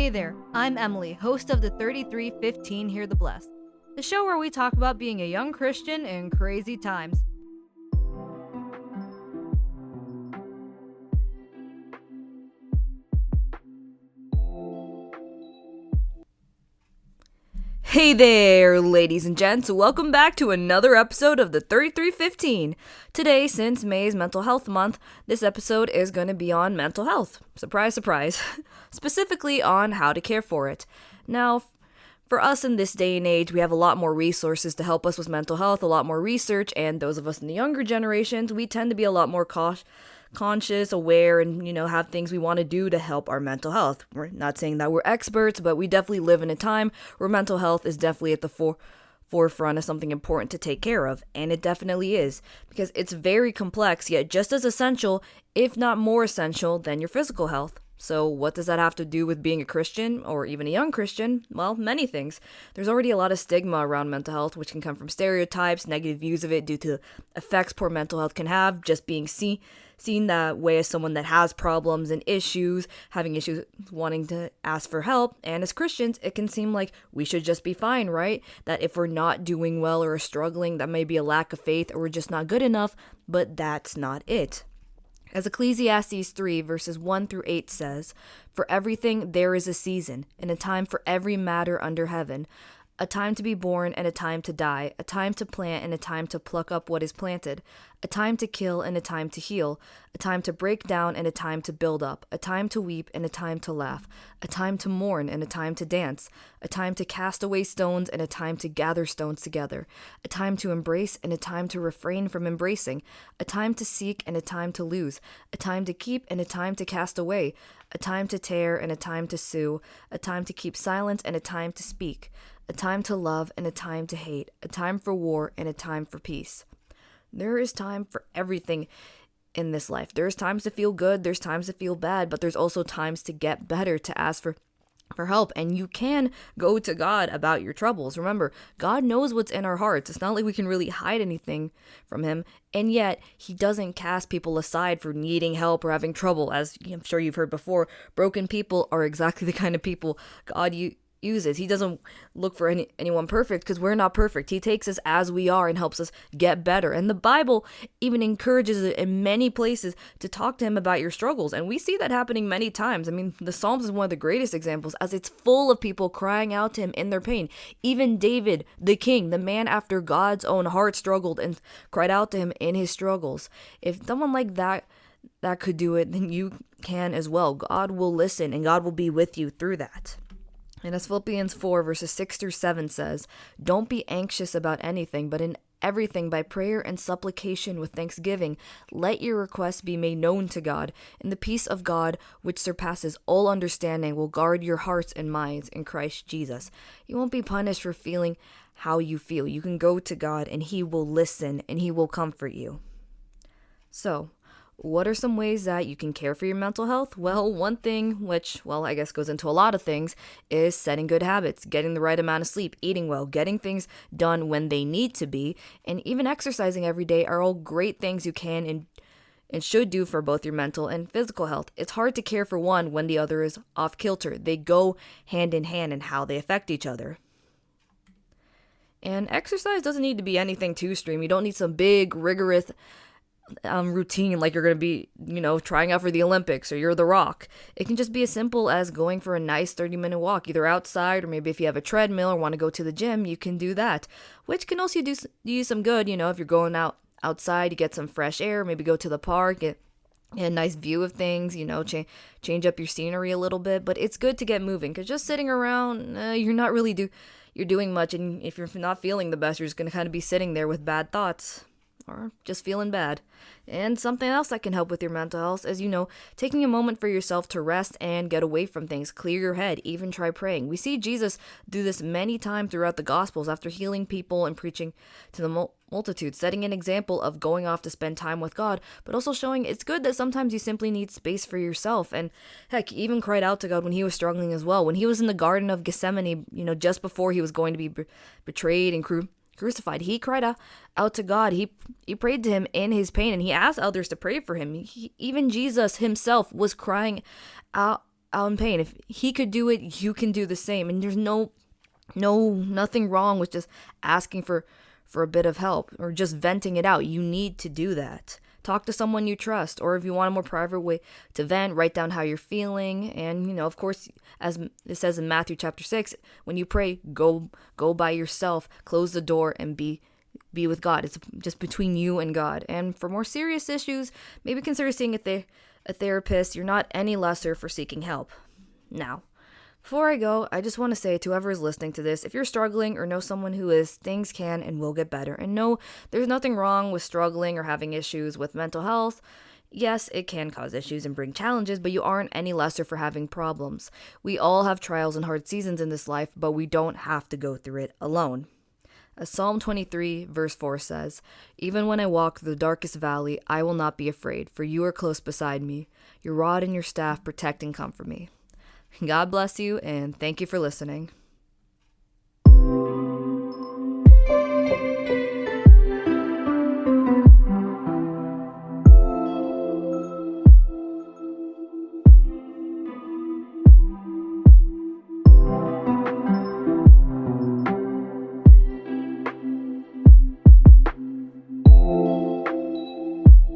Hey there, I'm Emily, host of the 3315 Hear the Blessed, the show where we talk about being a young Christian in crazy times. Hey there, ladies and gents. Welcome back to another episode of the 3315. Today, since May is Mental Health Month, this episode is going to be on mental health. Surprise, surprise. Specifically on how to care for it. Now, for us in this day and age, we have a lot more resources to help us with mental health, a lot more research, and those of us in the younger generations, we tend to be a lot more conscious, aware, and, have things we want to do to help our mental health. We're not saying that we're experts, but we definitely live in a time where mental health is definitely at the forefront of something important to take care of. And it definitely is, because it's very complex, yet just as essential, if not more essential, than your physical health. So what does that have to do with being a Christian, or even a young Christian? Well, many things. There's already a lot of stigma around mental health, which can come from stereotypes, negative views of it due to effects poor mental health can have, just being seen that way as someone that has problems and issues, having issues wanting to ask for help. And as Christians, it can seem like we should just be fine, right? That if we're not doing well or are struggling, that may be a lack of faith or we're just not good enough, but that's not it. As Ecclesiastes 3 verses 1 through 8 says, "For everything there is a season, and a time for every matter under heaven, a time to be born and a time to die, a time to plant and a time to pluck up what is planted, a time to kill and a time to heal, a time to break down and a time to build up, a time to weep and a time to laugh, a time to mourn and a time to dance, a time to cast away stones and a time to gather stones together, a time to embrace and a time to refrain from embracing, a time to seek and a time to lose, a time to keep and a time to cast away, a time to tear and a time to sue, a time to keep silent and a time to speak, a time to love and a time to hate, a time for war and a time for peace." There is time for everything in this life. There's times to feel good, there's times to feel bad, but there's also times to get better, to ask for help. And you can go to God about your troubles. Remember, God knows what's in our hearts. It's not like we can really hide anything from him. And yet, he doesn't cast people aside for needing help or having trouble. As I'm sure you've heard before, broken people are exactly the kind of people God uses. He doesn't look for anyone perfect, because we're not perfect. He takes us as we are and helps us get better. And the Bible even encourages it in many places to talk to him about your struggles. And we see that happening many times. I mean, the Psalms is one of the greatest examples, as it's full of people crying out to him in their pain. Even David, the king, the man after God's own heart, struggled and cried out to him in his struggles. If someone like that could do it, then you can as well. God will listen and God will be with you through that. And as Philippians 4 verses 6 through 7 says, "Don't be anxious about anything, but in everything by prayer and supplication with thanksgiving, let your requests be made known to God, and the peace of God, which surpasses all understanding, will guard your hearts and minds in Christ Jesus." You won't be punished for feeling how you feel. You can go to God and he will listen and he will comfort you. So, what are some ways that you can care for your mental health? Well, one thing, which, I guess goes into a lot of things, is setting good habits, getting the right amount of sleep, eating well, getting things done when they need to be, and even exercising every day are all great things you can and should do for both your mental and physical health. It's hard to care for one when the other is off kilter. They go hand in hand in how they affect each other. And exercise doesn't need to be anything too extreme. You don't need some big, rigorous routine like you're going to be, trying out for the Olympics or you're The Rock. It can just be as simple as going for a nice 30-minute walk, either outside or maybe if you have a treadmill or want to go to the gym, you can do that, which can also do you some good. If you're going outside, you get some fresh air, maybe go to the park, get a nice view of things, change up your scenery a little bit. But it's good to get moving, because just sitting around, you're not really you're doing much. And if you're not feeling the best, you're just going to kind of be sitting there with bad thoughts or just feeling bad. And something else that can help with your mental health is, taking a moment for yourself to rest and get away from things, clear your head, even try praying. We see Jesus do this many times throughout the Gospels after healing people and preaching to the multitude, setting an example of going off to spend time with God, but also showing it's good that sometimes you simply need space for yourself. And heck, he even cried out to God when he was struggling as well. When he was in the Garden of Gethsemane, just before he was going to be betrayed and crucified, he cried out to God. He prayed to him in his pain, and he asked others to pray for him. Even Jesus himself was crying out out in pain. If he could do it, you can do the same. And there's nothing wrong with just asking for a bit of help or just venting it out. You need to do that. Talk to someone you trust, or if you want a more private way to vent, write down how you're feeling. And, of course, as it says in Matthew chapter 6, when you pray, go by yourself, close the door, and be with God. It's just between you and God. And for more serious issues, maybe consider seeing a therapist. You're not any lesser for seeking help. Now, before I go, I just want to say to whoever is listening to this, if you're struggling or know someone who is, things can and will get better. And no, there's nothing wrong with struggling or having issues with mental health. Yes, it can cause issues and bring challenges, but you aren't any lesser for having problems. We all have trials and hard seasons in this life, but we don't have to go through it alone. As Psalm 23 verse 4 says, "Even when I walk through the darkest valley, I will not be afraid, for you are close beside me. Your rod and your staff protect and comfort me." God bless you, and thank you for listening.